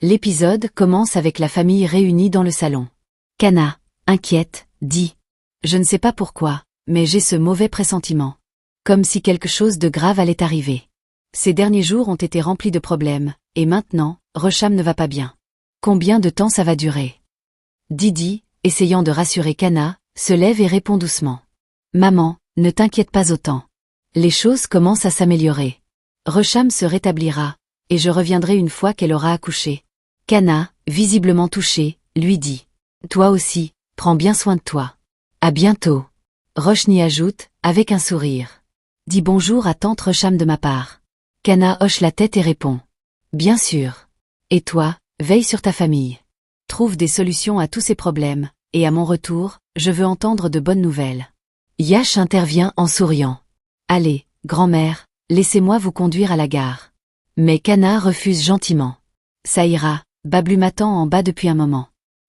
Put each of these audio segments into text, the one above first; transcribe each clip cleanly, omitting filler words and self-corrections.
L'épisode commence avec la famille réunie dans le salon. Kana, inquiète, dit « Je ne sais pas pourquoi, mais j'ai ce mauvais pressentiment. Comme si quelque chose de grave allait arriver. Ces derniers jours ont été remplis de problèmes, et maintenant, Rosham ne va pas bien. Combien de temps ça va durer ?» Didi, essayant de rassurer Kana, se lève et répond doucement. « Maman, ne t'inquiète pas autant. Les choses commencent à s'améliorer. Rosham se rétablira, et je reviendrai une fois qu'elle aura accouché. » Kana, visiblement touché, lui dit « Toi aussi, prends bien soin de toi. À bientôt. » Roshni ajoute, avec un sourire. « Dis bonjour à tante Rosham de ma part. » Kana hoche la tête et répond « Bien sûr. Et toi, veille sur ta famille. Trouve des solutions à tous ces problèmes, et à mon retour, je veux entendre de bonnes nouvelles. » Yash intervient en souriant. « Allez, grand-mère, laissez-moi vous conduire à la gare. » Mais Kana refuse gentiment. « Ça ira, Bablu m'attend en bas depuis un moment. »«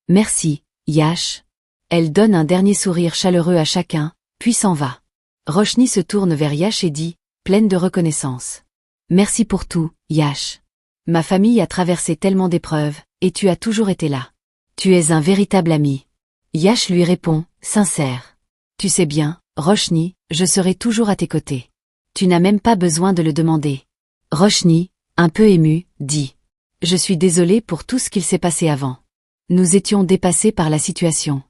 Merci, Yash. » Elle donne un dernier sourire chaleureux à chacun, puis s'en va. Roshni se tourne vers Yash et dit, pleine de reconnaissance. « Merci pour tout, Yash. Ma famille a traversé tellement d'épreuves, et tu as toujours été là. Tu es un véritable ami. » Yash lui répond, sincère. « Tu sais bien, Roshni, je serai toujours à tes côtés. Tu n'as même pas besoin de le demander. » Roshni, un peu ému, dit. « Je suis désolé pour tout ce qu'il s'est passé avant. Nous étions dépassés par la situation. »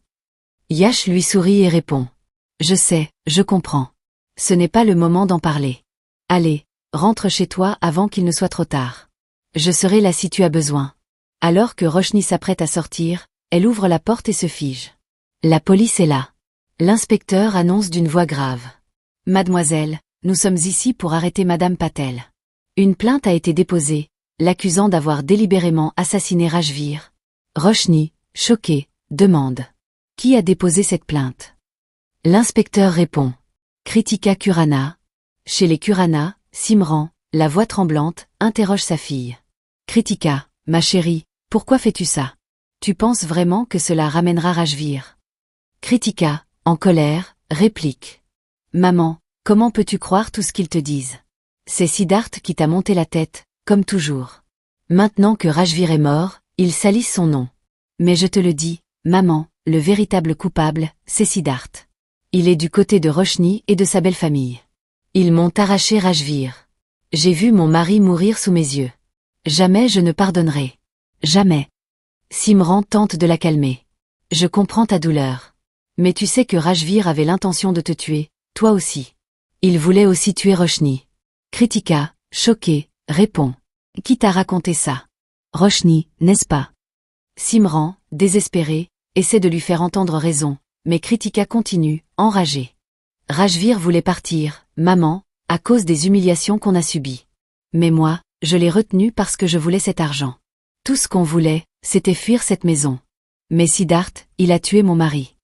Yash lui sourit et répond. « Je sais, je comprends. Ce n'est pas le moment d'en parler. Allez, rentre chez toi avant qu'il ne soit trop tard. Je serai là si tu as besoin. » Alors que Roshni s'apprête à sortir, elle ouvre la porte et se fige. La police est là. L'inspecteur annonce d'une voix grave. « Mademoiselle, nous sommes ici pour arrêter Madame Patel. Une plainte a été déposée, l'accusant d'avoir délibérément assassiné Rajveer. » Roshni, choqué, demande. « Qui a déposé cette plainte ?» L'inspecteur répond. « Kritika Khurana. » Chez les Khurana, Simran, la voix tremblante, interroge sa fille. « Kritika, ma chérie, pourquoi fais-tu ça? Tu penses vraiment que cela ramènera Rajveer ?» Kritika, en colère, réplique. « Maman, comment peux-tu croire tout ce qu'ils te disent? C'est Siddharth qui t'a monté la tête, comme toujours. Maintenant que Rajveer est mort, ils salissent son nom. Mais je te le dis, maman, le véritable coupable, c'est Siddharth. Il est du côté de Roshni et de sa belle famille. Ils m'ont arraché Rajveer. J'ai vu mon mari mourir sous mes yeux. Jamais je ne pardonnerai. Jamais. » Simran tente de la calmer. « Je comprends ta douleur. Mais tu sais que Rajveer avait l'intention de te tuer, toi aussi. Il voulait aussi tuer Roshni. » Kritika, choquée, répond. « Qui t'a raconté ça? Roshni, n'est-ce pas? » Simran, désespéré, essaie de lui faire entendre raison, mais Kritika continue, enragée. « Rajveer voulait partir, maman, à cause des humiliations qu'on a subies. Mais moi, je l'ai retenu parce que je voulais cet argent. Tout ce qu'on voulait, c'était fuir cette maison. Mais Siddharth, il a tué mon mari. »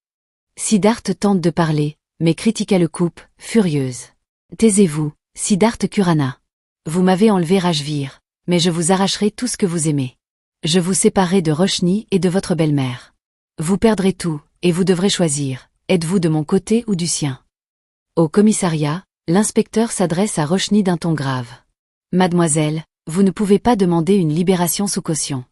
Siddharth tente de parler, mais Kritika le coupe, furieuse. « Taisez-vous, Siddharth Khurana. Vous m'avez enlevé Rajveer, mais je vous arracherai tout ce que vous aimez. Je vous séparerai de Roshni et de votre belle-mère. Vous perdrez tout, et vous devrez choisir, êtes-vous de mon côté ou du sien? » Au commissariat, l'inspecteur s'adresse à Roshni d'un ton grave. « Mademoiselle, vous ne pouvez pas demander une libération sous caution.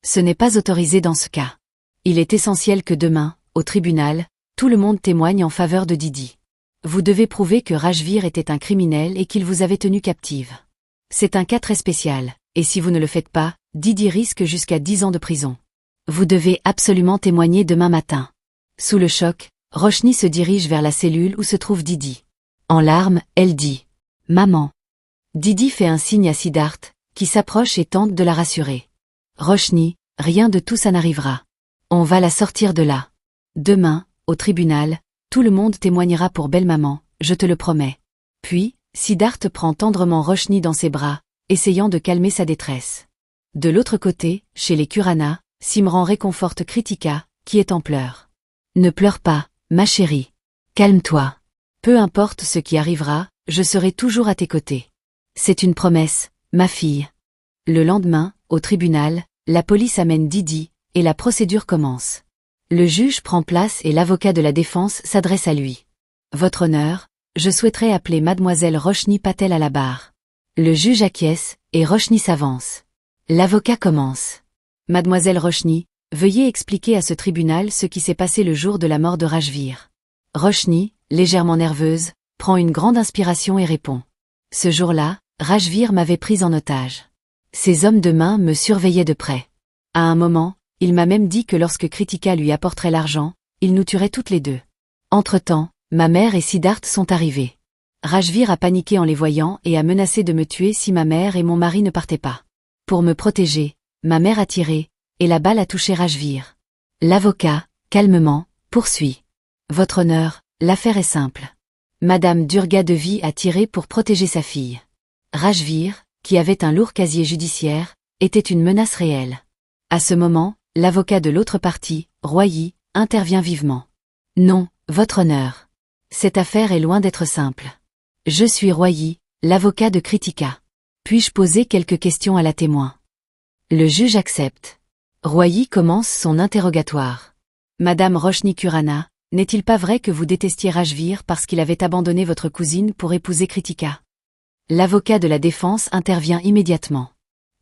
Ce n'est pas autorisé dans ce cas. Il est essentiel que demain, au tribunal, tout le monde témoigne en faveur de Didi. Vous devez prouver que Rajveer était un criminel et qu'il vous avait tenu captive. C'est un cas très spécial, et si vous ne le faites pas, Didi risque jusqu'à 10 ans de prison. Vous devez absolument témoigner demain matin. » Sous le choc, Roshni se dirige vers la cellule où se trouve Didi. En larmes, elle dit « Maman ». Didi fait un signe à Siddharth, qui s'approche et tente de la rassurer. « Roshni, rien de tout ça n'arrivera. On va la sortir de là. Demain, au tribunal, tout le monde témoignera pour belle-maman, je te le promets. » Puis, Siddharth prend tendrement Roshni dans ses bras, essayant de calmer sa détresse. De l'autre côté, chez les Khurana, Simran réconforte Kritika, qui est en pleurs. « Ne pleure pas, ma chérie. Calme-toi. Peu importe ce qui arrivera, je serai toujours à tes côtés. C'est une promesse, ma fille. » Le lendemain, au tribunal, la police amène Didi, et la procédure commence. Le juge prend place et l'avocat de la défense s'adresse à lui. « Votre honneur, je souhaiterais appeler mademoiselle Roshni Patel à la barre. » Le juge acquiesce, et Roshni s'avance. L'avocat commence. « Mademoiselle Roshni, veuillez expliquer à ce tribunal ce qui s'est passé le jour de la mort de Rajvir. Roshni, légèrement nerveuse, prend une grande inspiration et répond. Ce jour-là, Rajvir m'avait prise en otage. Ses hommes de main me surveillaient de près. À un moment, il m'a même dit que lorsque Kritika lui apporterait l'argent, il nous tuerait toutes les deux. Entre-temps, ma mère et Siddharth sont arrivés. Rajvir a paniqué en les voyant et a menacé de me tuer si ma mère et mon mari ne partaient pas. Pour me protéger, ma mère a tiré, et la balle a touché Rajvir. L'avocat, calmement, poursuit. Votre honneur, l'affaire est simple. Madame Durga Devi a tiré pour protéger sa fille. Rajvir, qui avait un lourd casier judiciaire, était une menace réelle. À ce moment, l'avocat de l'autre partie, Royi, intervient vivement. Non, votre honneur. Cette affaire est loin d'être simple. Je suis Royi, l'avocat de Kritika. Puis-je poser quelques questions à la témoin? Le juge accepte. Royi commence son interrogatoire. Madame Roshni Khurana, n'est-il pas vrai que vous détestiez Rajvir parce qu'il avait abandonné votre cousine pour épouser Kritika? L'avocat de la défense intervient immédiatement.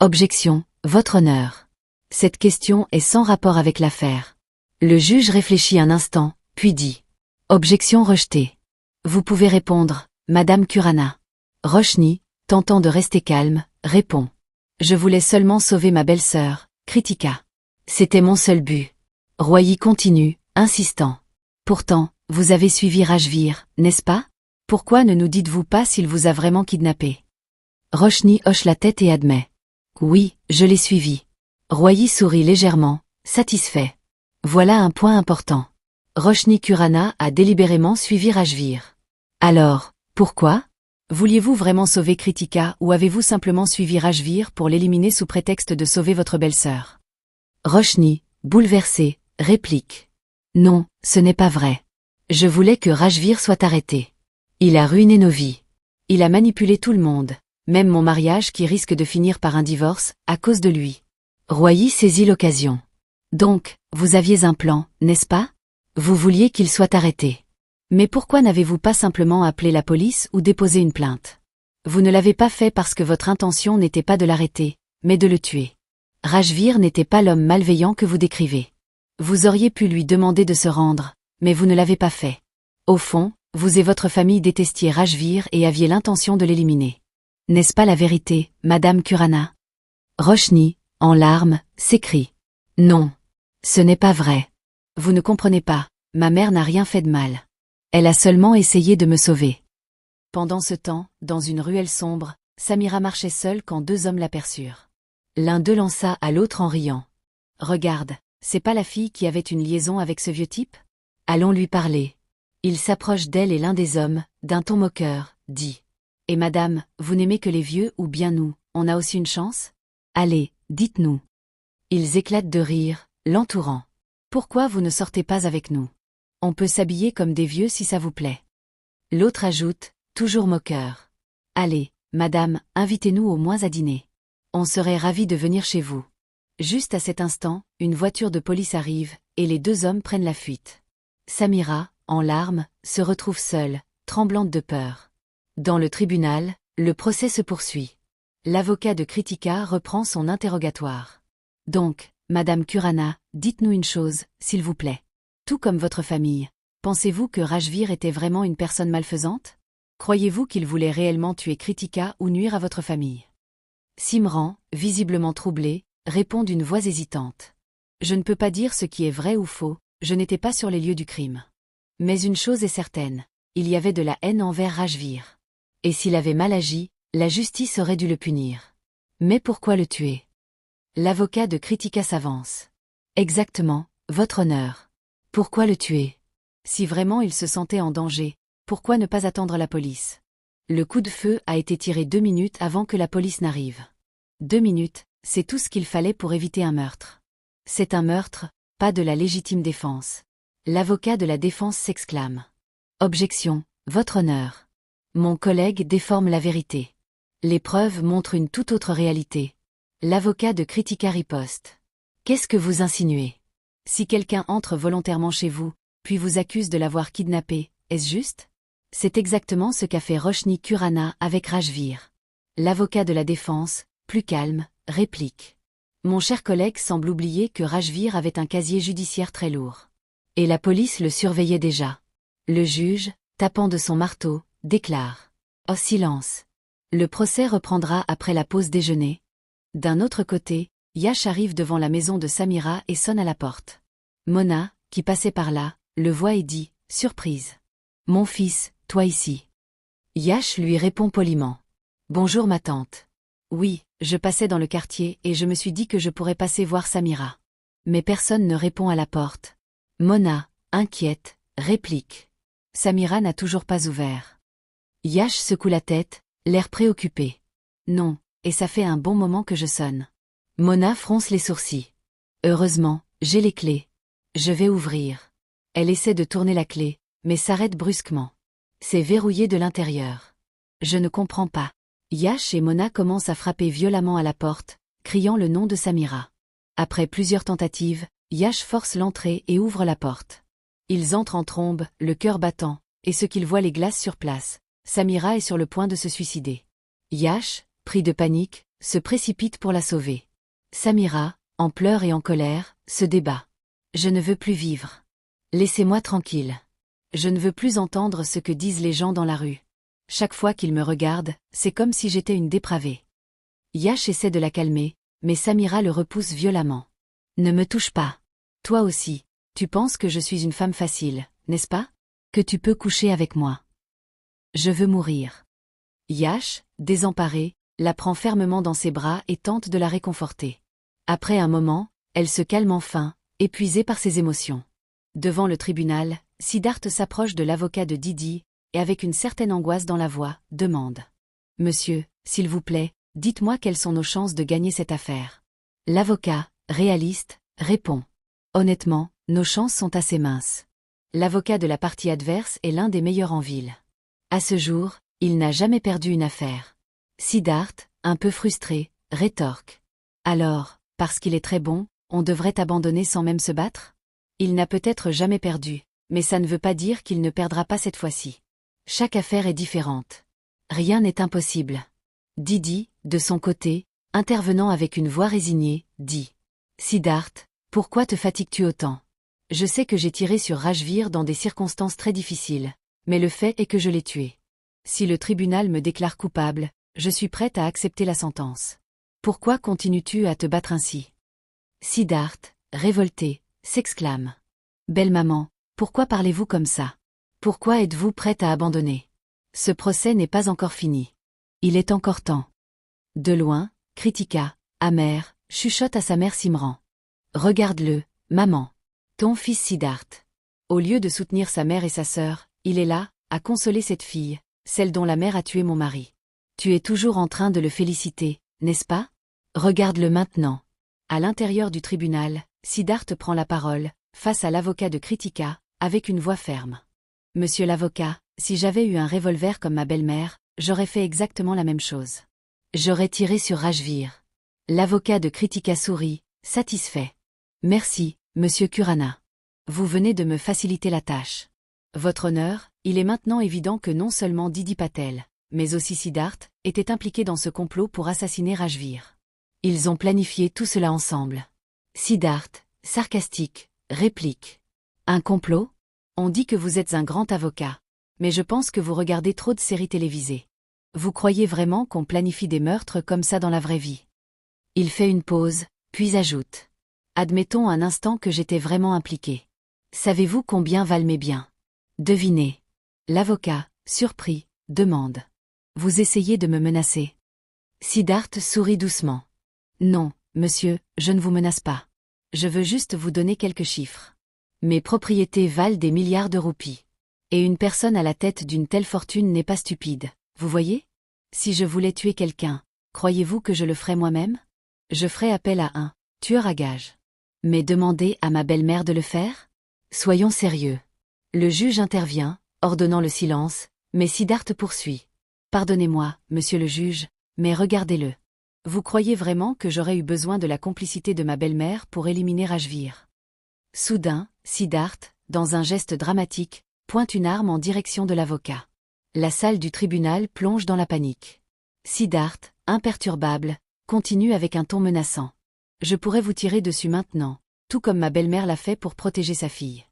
Objection, votre honneur. Cette question est sans rapport avec l'affaire. Le juge réfléchit un instant, puis dit. Objection rejetée. Vous pouvez répondre, Madame Khurana. Roshni, tentant de rester calme, répond. Je voulais seulement sauver ma belle-sœur, Kritika. C'était mon seul but. Royi continue, insistant. Pourtant, vous avez suivi Rajvir, n'est-ce pas? Pourquoi ne nous dites-vous pas s'il vous a vraiment kidnappé? Roshni hoche la tête et admet. Oui, je l'ai suivi. Royi sourit légèrement, satisfait. Voilà un point important. Roshni Khurana a délibérément suivi Rajvir. Alors, pourquoi? Vouliez-vous vraiment sauver Kritika ou avez-vous simplement suivi Rajvir pour l'éliminer sous prétexte de sauver votre belle-sœur? Roshni, bouleversé, réplique. Non, ce n'est pas vrai. Je voulais que Rajvir soit arrêté. Il a ruiné nos vies. Il a manipulé tout le monde, même mon mariage qui risque de finir par un divorce, à cause de lui. Royi saisit l'occasion. Donc, vous aviez un plan, n'est-ce pas? Vous vouliez qu'il soit arrêté. Mais pourquoi n'avez-vous pas simplement appelé la police ou déposé une plainte? Vous ne l'avez pas fait parce que votre intention n'était pas de l'arrêter, mais de le tuer. Rajvir n'était pas l'homme malveillant que vous décrivez. Vous auriez pu lui demander de se rendre, mais vous ne l'avez pas fait. Au fond, vous et votre famille détestiez Rajvir et aviez l'intention de l'éliminer. N'est-ce pas la vérité, Madame Khurana? Roshni, en larmes, s'écrie. Non. Ce n'est pas vrai. Vous ne comprenez pas, ma mère n'a rien fait de mal. Elle a seulement essayé de me sauver. Pendant ce temps, dans une ruelle sombre, Samira marchait seule quand deux hommes l'aperçurent. L'un d'eux lança à l'autre en riant. Regarde, c'est pas la fille qui avait une liaison avec ce vieux type? Allons lui parler. Il s'approche d'elle et l'un des hommes, d'un ton moqueur, dit. Et madame, vous n'aimez que les vieux ou bien nous, on a aussi une chance? Allez, dites-nous. Ils éclatent de rire, l'entourant. Pourquoi vous ne sortez pas avec nous? On peut s'habiller comme des vieux si ça vous plaît. L'autre ajoute, toujours moqueur. Allez, madame, invitez-nous au moins à dîner. On serait ravis de venir chez vous. Juste à cet instant, une voiture de police arrive, et les deux hommes prennent la fuite. Samira, en larmes, se retrouve seule, tremblante de peur. Dans le tribunal, le procès se poursuit. L'avocat de Kritika reprend son interrogatoire. Donc, Madame Khurana, dites-nous une chose, s'il vous plaît. Tout comme votre famille, pensez-vous que Rajvir était vraiment une personne malfaisante? Croyez-vous qu'il voulait réellement tuer Kritika ou nuire à votre famille? Simran, visiblement troublé, répond d'une voix hésitante. Je ne peux pas dire ce qui est vrai ou faux, je n'étais pas sur les lieux du crime. Mais une chose est certaine, il y avait de la haine envers Rajvir. Et s'il avait mal agi, la justice aurait dû le punir. Mais pourquoi le tuer? L'avocat de Kritika s'avance. Exactement, votre honneur. Pourquoi le tuer? Si vraiment il se sentait en danger, pourquoi ne pas attendre la police? Le coup de feu a été tiré 2 minutes avant que la police n'arrive. 2 minutes, c'est tout ce qu'il fallait pour éviter un meurtre. C'est un meurtre, pas de la légitime défense. L'avocat de la défense s'exclame. Objection, votre honneur. Mon collègue déforme la vérité. Les preuves montrent une toute autre réalité. L'avocat de Kritika riposte. Qu'est-ce que vous insinuez? Si quelqu'un entre volontairement chez vous, puis vous accuse de l'avoir kidnappé, est-ce juste? C'est exactement ce qu'a fait Roshni Khurana avec Rajvir. L'avocat de la défense, plus calme, réplique. Mon cher collègue semble oublier que Rajvir avait un casier judiciaire très lourd. Et la police le surveillait déjà. Le juge, tapant de son marteau, déclare. Oh silence. Le procès reprendra après la pause déjeuner. D'un autre côté, Yash arrive devant la maison de Samira et sonne à la porte. Mona, qui passait par là, le voit et dit, surprise. Mon fils, toi ici. Yash lui répond poliment. Bonjour ma tante. Oui, je passais dans le quartier et je me suis dit que je pourrais passer voir Samira. Mais personne ne répond à la porte. Mona, inquiète, réplique. Samira n'a toujours pas ouvert. Yash secoue la tête, l'air préoccupé. Non, et ça fait un bon moment que je sonne. Mona fronce les sourcils. Heureusement, j'ai les clés. Je vais ouvrir. Elle essaie de tourner la clé, mais s'arrête brusquement. C'est verrouillé de l'intérieur. Je ne comprends pas. Yash et Mona commencent à frapper violemment à la porte, criant le nom de Samira. Après plusieurs tentatives, Yash force l'entrée et ouvre la porte. Ils entrent en trombe, le cœur battant, et ce qu'ils voient les glaces sur place. Samira est sur le point de se suicider. Yash, pris de panique, se précipite pour la sauver. Samira, en pleurs et en colère, se débat. Je ne veux plus vivre. Laissez-moi tranquille. Je ne veux plus entendre ce que disent les gens dans la rue. Chaque fois qu'ils me regardent, c'est comme si j'étais une dépravée. Yash essaie de la calmer, mais Samira le repousse violemment. Ne me touche pas. Toi aussi, tu penses que je suis une femme facile, n'est-ce pas? Que tu peux coucher avec moi. Je veux mourir. Yash, désemparé, la prend fermement dans ses bras et tente de la réconforter. Après un moment, elle se calme enfin, épuisée par ses émotions. Devant le tribunal, Siddharth s'approche de l'avocat de Didi, et avec une certaine angoisse dans la voix, demande. Monsieur, s'il vous plaît, dites-moi quelles sont nos chances de gagner cette affaire. L'avocat, réaliste, répond. Honnêtement, nos chances sont assez minces. L'avocat de la partie adverse est l'un des meilleurs en ville. À ce jour, il n'a jamais perdu une affaire. Siddharth, un peu frustré, rétorque. Alors, parce qu'il est très bon, on devrait abandonner sans même se battre? Il n'a peut-être jamais perdu, mais ça ne veut pas dire qu'il ne perdra pas cette fois-ci. Chaque affaire est différente. Rien n'est impossible. Didi, de son côté, intervenant avec une voix résignée, dit. Siddharth, pourquoi te fatigues-tu autant? Je sais que j'ai tiré sur Rajvir dans des circonstances très difficiles, mais le fait est que je l'ai tué. Si le tribunal me déclare coupable, je suis prête à accepter la sentence. Pourquoi continues-tu à te battre ainsi? Siddharth, révolté, s'exclame. Belle maman, pourquoi parlez-vous comme ça? Pourquoi êtes-vous prête à abandonner? Ce procès n'est pas encore fini. Il est encore temps. De loin, Kritika, amère, chuchote à sa mère Simran. Regarde-le, maman. Ton fils Siddharth. Au lieu de soutenir sa mère et sa sœur, il est là, à consoler cette fille, celle dont la mère a tué mon mari. Tu es toujours en train de le féliciter, n'est-ce pas? Regarde-le maintenant. À l'intérieur du tribunal, Siddharth prend la parole, face à l'avocat de Kritika, avec une voix ferme. Monsieur l'avocat, si j'avais eu un revolver comme ma belle-mère, j'aurais fait exactement la même chose. J'aurais tiré sur Rajvir. L'avocat de Kritika sourit, satisfait. Merci, monsieur Kurana. Vous venez de me faciliter la tâche. Votre honneur, il est maintenant évident que non seulement Didi Patel, mais aussi Siddharth, étaient impliqués dans ce complot pour assassiner Rajvir. Ils ont planifié tout cela ensemble. Siddharth, sarcastique, réplique. Un complot? On dit que vous êtes un grand avocat. Mais je pense que vous regardez trop de séries télévisées. Vous croyez vraiment qu'on planifie des meurtres comme ça dans la vraie vie? Il fait une pause, puis ajoute. Admettons un instant que j'étais vraiment impliqué. Savez-vous combien valent mes biens? Devinez. L'avocat, surpris, demande. Vous essayez de me menacer? Siddharth sourit doucement. Non, monsieur, je ne vous menace pas. Je veux juste vous donner quelques chiffres. Mes propriétés valent des milliards de roupies. Et une personne à la tête d'une telle fortune n'est pas stupide, vous voyez? Si je voulais tuer quelqu'un, croyez-vous que je le ferais moi-même? Je ferais appel à un tueur à gages. Mais demander à ma belle-mère de le faire? Soyons sérieux. Le juge intervient, ordonnant le silence, mais Siddharth poursuit. Pardonnez-moi, monsieur le juge, mais regardez-le. Vous croyez vraiment que j'aurais eu besoin de la complicité de ma belle-mère pour éliminer Rajvir? Soudain, Siddharth, dans un geste dramatique, pointe une arme en direction de l'avocat. La salle du tribunal plonge dans la panique. Siddharth, imperturbable, continue avec un ton menaçant. Je pourrais vous tirer dessus maintenant, tout comme ma belle-mère l'a fait pour protéger sa fille.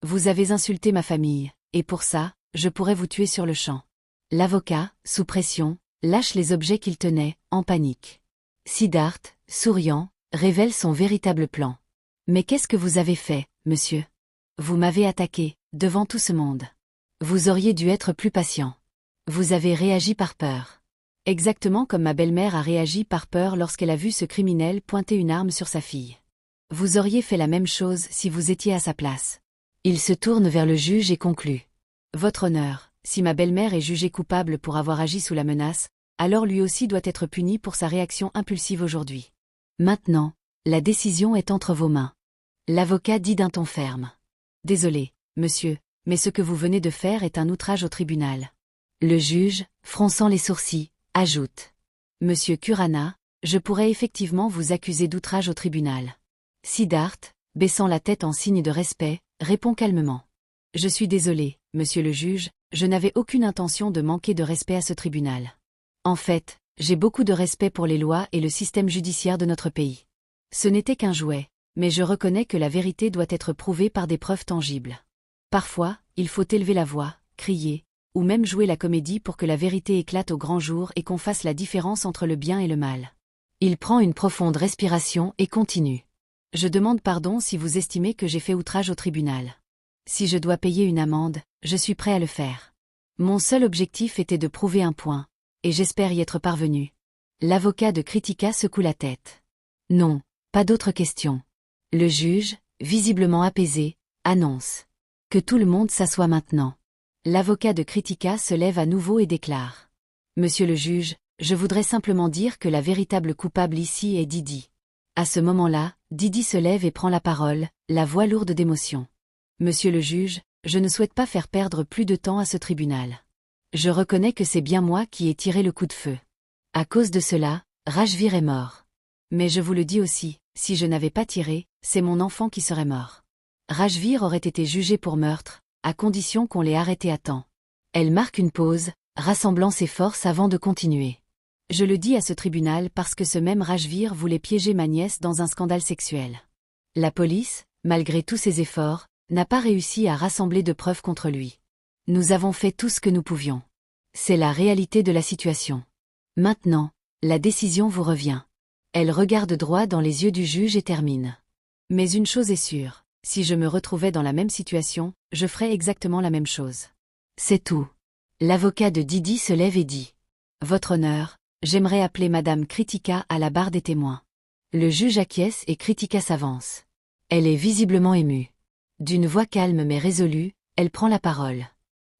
Vous avez insulté ma famille, et pour ça, je pourrais vous tuer sur le champ. L'avocat, sous pression, lâche les objets qu'il tenait, en panique. Siddharth, souriant, révèle son véritable plan. Mais qu'est-ce que vous avez fait, monsieur? Vous m'avez attaqué, devant tout ce monde. Vous auriez dû être plus patient. Vous avez réagi par peur. Exactement comme ma belle-mère a réagi par peur lorsqu'elle a vu ce criminel pointer une arme sur sa fille. Vous auriez fait la même chose si vous étiez à sa place. Il se tourne vers le juge et conclut. Votre honneur, si ma belle-mère est jugée coupable pour avoir agi sous la menace, alors lui aussi doit être puni pour sa réaction impulsive aujourd'hui. Maintenant, la décision est entre vos mains. L'avocat dit d'un ton ferme. Désolé, monsieur, mais ce que vous venez de faire est un outrage au tribunal. Le juge, fronçant les sourcils, ajoute. Monsieur Khurana, je pourrais effectivement vous accuser d'outrage au tribunal. Siddharth, baissant la tête en signe de respect, répond calmement. Je suis désolé, monsieur le juge, je n'avais aucune intention de manquer de respect à ce tribunal. En fait, j'ai beaucoup de respect pour les lois et le système judiciaire de notre pays. Ce n'était qu'un jouet, mais je reconnais que la vérité doit être prouvée par des preuves tangibles. Parfois, il faut élever la voix, crier, ou même jouer la comédie pour que la vérité éclate au grand jour et qu'on fasse la différence entre le bien et le mal. Il prend une profonde respiration et continue. Je demande pardon si vous estimez que j'ai fait outrage au tribunal. Si je dois payer une amende, je suis prêt à le faire. Mon seul objectif était de prouver un point, et j'espère y être parvenu. L'avocat de Kritika secoue la tête. Non, pas d'autres questions. Le juge, visiblement apaisé, annonce. Que tout le monde s'assoie maintenant. L'avocat de Kritika se lève à nouveau et déclare. Monsieur le juge, je voudrais simplement dire que la véritable coupable ici est Didi. À ce moment-là, Didi se lève et prend la parole, la voix lourde d'émotion. Monsieur le juge, je ne souhaite pas faire perdre plus de temps à ce tribunal. Je reconnais que c'est bien moi qui ai tiré le coup de feu. À cause de cela, Rajvir est mort. Mais je vous le dis aussi, si je n'avais pas tiré, c'est mon enfant qui serait mort. Rajvir aurait été jugé pour meurtre, à condition qu'on l'ait arrêté à temps. Elle marque une pause, rassemblant ses forces avant de continuer. Je le dis à ce tribunal parce que ce même Rajvir voulait piéger ma nièce dans un scandale sexuel. La police, malgré tous ses efforts, n'a pas réussi à rassembler de preuves contre lui. Nous avons fait tout ce que nous pouvions. C'est la réalité de la situation. Maintenant, la décision vous revient. Elle regarde droit dans les yeux du juge et termine. Mais une chose est sûre, si je me retrouvais dans la même situation, je ferais exactement la même chose. C'est tout. L'avocat de Didi se lève et dit. Votre honneur, j'aimerais appeler Madame Kritika à la barre des témoins. Le juge acquiesce et Kritika s'avance. Elle est visiblement émue. D'une voix calme mais résolue, elle prend la parole.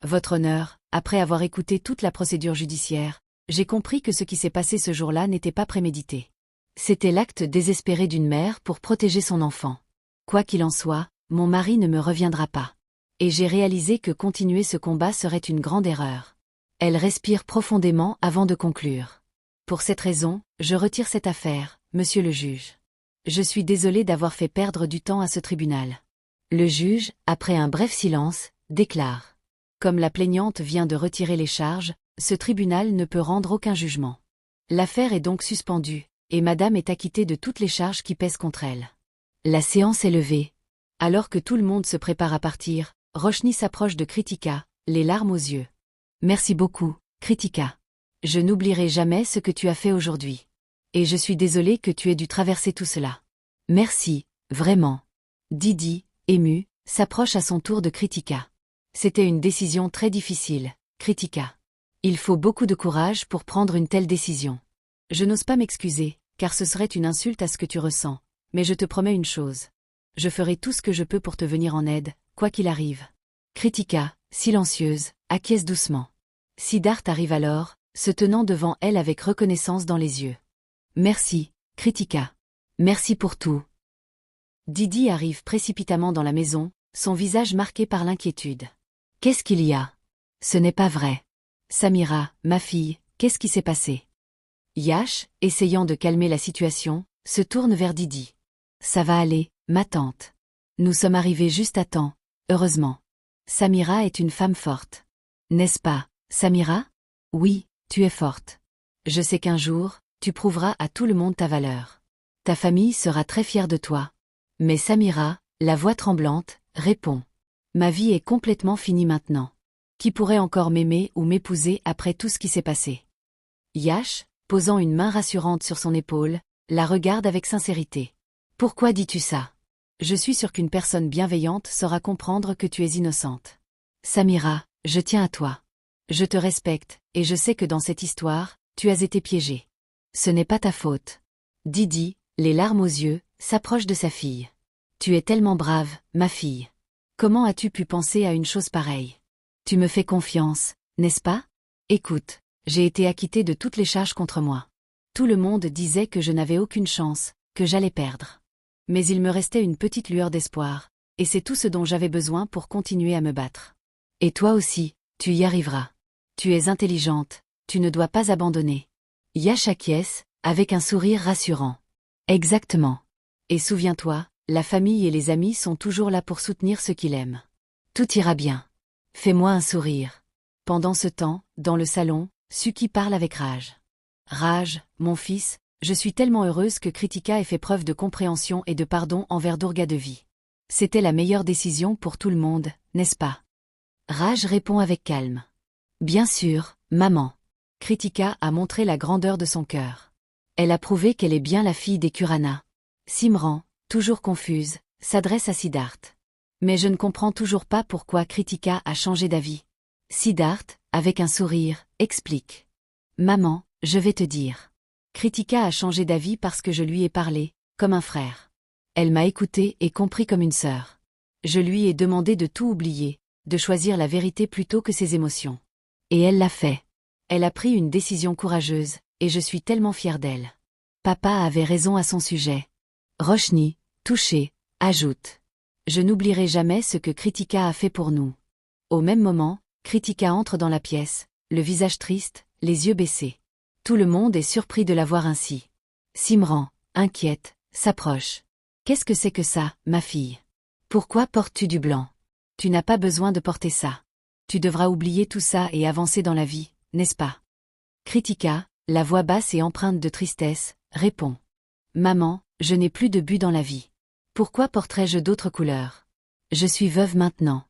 Votre honneur, après avoir écouté toute la procédure judiciaire, j'ai compris que ce qui s'est passé ce jour-là n'était pas prémédité. C'était l'acte désespéré d'une mère pour protéger son enfant. Quoi qu'il en soit, mon mari ne me reviendra pas. Et j'ai réalisé que continuer ce combat serait une grande erreur. Elle respire profondément avant de conclure. Pour cette raison, je retire cette affaire, monsieur le juge. Je suis désolé d'avoir fait perdre du temps à ce tribunal. Le juge, après un bref silence, déclare. Comme la plaignante vient de retirer les charges, ce tribunal ne peut rendre aucun jugement. L'affaire est donc suspendue, et madame est acquittée de toutes les charges qui pèsent contre elle. La séance est levée. Alors que tout le monde se prépare à partir, Roshni s'approche de Kritika, les larmes aux yeux. Merci beaucoup, Kritika. Je n'oublierai jamais ce que tu as fait aujourd'hui. Et je suis désolée que tu aies dû traverser tout cela. Merci, vraiment. Didi, ému, s'approche à son tour de Kritika. C'était une décision très difficile, Kritika. Il faut beaucoup de courage pour prendre une telle décision. Je n'ose pas m'excuser, car ce serait une insulte à ce que tu ressens, mais je te promets une chose. Je ferai tout ce que je peux pour te venir en aide, quoi qu'il arrive. Kritika, silencieuse, acquiesce doucement. Siddharth arrive alors, se tenant devant elle avec reconnaissance dans les yeux. Merci, Kritika. Merci pour tout. Didi arrive précipitamment dans la maison, son visage marqué par l'inquiétude. Qu'est-ce qu'il y a? Ce n'est pas vrai. Samira, ma fille, qu'est-ce qui s'est passé? Yash, essayant de calmer la situation, se tourne vers Didi. Ça va aller, ma tante. Nous sommes arrivés juste à temps, heureusement. Samira est une femme forte. N'est-ce pas, Samira? Oui, tu es forte. Je sais qu'un jour, tu prouveras à tout le monde ta valeur. Ta famille sera très fière de toi. Mais Samira, la voix tremblante, répond. Ma vie est complètement finie maintenant. Qui pourrait encore m'aimer ou m'épouser après tout ce qui s'est passé? Yash, posant une main rassurante sur son épaule, la regarde avec sincérité. Pourquoi dis-tu ça? Je suis sûre qu'une personne bienveillante saura comprendre que tu es innocente. Samira, je tiens à toi. Je te respecte, et je sais que dans cette histoire, tu as été piégée. Ce n'est pas ta faute. Didi, les larmes aux yeux, s'approche de sa fille. Tu es tellement brave, ma fille. Comment as-tu pu penser à une chose pareille? Tu me fais confiance, n'est-ce pas? Écoute, j'ai été acquittée de toutes les charges contre moi. Tout le monde disait que je n'avais aucune chance, que j'allais perdre. Mais il me restait une petite lueur d'espoir, et c'est tout ce dont j'avais besoin pour continuer à me battre. Et toi aussi, tu y arriveras. Tu es intelligente, tu ne dois pas abandonner. Yash acquiesce, avec un sourire rassurant. Exactement. Et souviens-toi, la famille et les amis sont toujours là pour soutenir ceux qui l'aiment. Tout ira bien. Fais-moi un sourire. Pendant ce temps, dans le salon, Suki parle avec Raj. Raj, mon fils, je suis tellement heureuse que Kritika ait fait preuve de compréhension et de pardon envers Durga Devi. C'était la meilleure décision pour tout le monde, n'est-ce pas? Raj répond avec calme. Bien sûr, maman. Kritika a montré la grandeur de son cœur. Elle a prouvé qu'elle est bien la fille des Kurana. Simran, toujours confuse, s'adresse à Siddharth. Mais je ne comprends toujours pas pourquoi Kritika a changé d'avis. Siddharth, avec un sourire, explique. Maman, je vais te dire. Kritika a changé d'avis parce que je lui ai parlé, comme un frère. Elle m'a écouté et compris comme une sœur. Je lui ai demandé de tout oublier, de choisir la vérité plutôt que ses émotions. Et elle l'a fait. Elle a pris une décision courageuse, et je suis tellement fière d'elle. Papa avait raison à son sujet. Roshni, touchée, ajoute. Je n'oublierai jamais ce que Kritika a fait pour nous. Au même moment, Kritika entre dans la pièce, le visage triste, les yeux baissés. Tout le monde est surpris de la voir ainsi. Simran, inquiète, s'approche. Qu'est-ce que c'est que ça, ma fille? Pourquoi portes-tu du blanc? Tu n'as pas besoin de porter ça. Tu devras oublier tout ça et avancer dans la vie, n'est-ce pas? Kritika, la voix basse et empreinte de tristesse, répond. Maman, je n'ai plus de but dans la vie. Pourquoi porterais-je d'autres couleurs? Je suis veuve maintenant.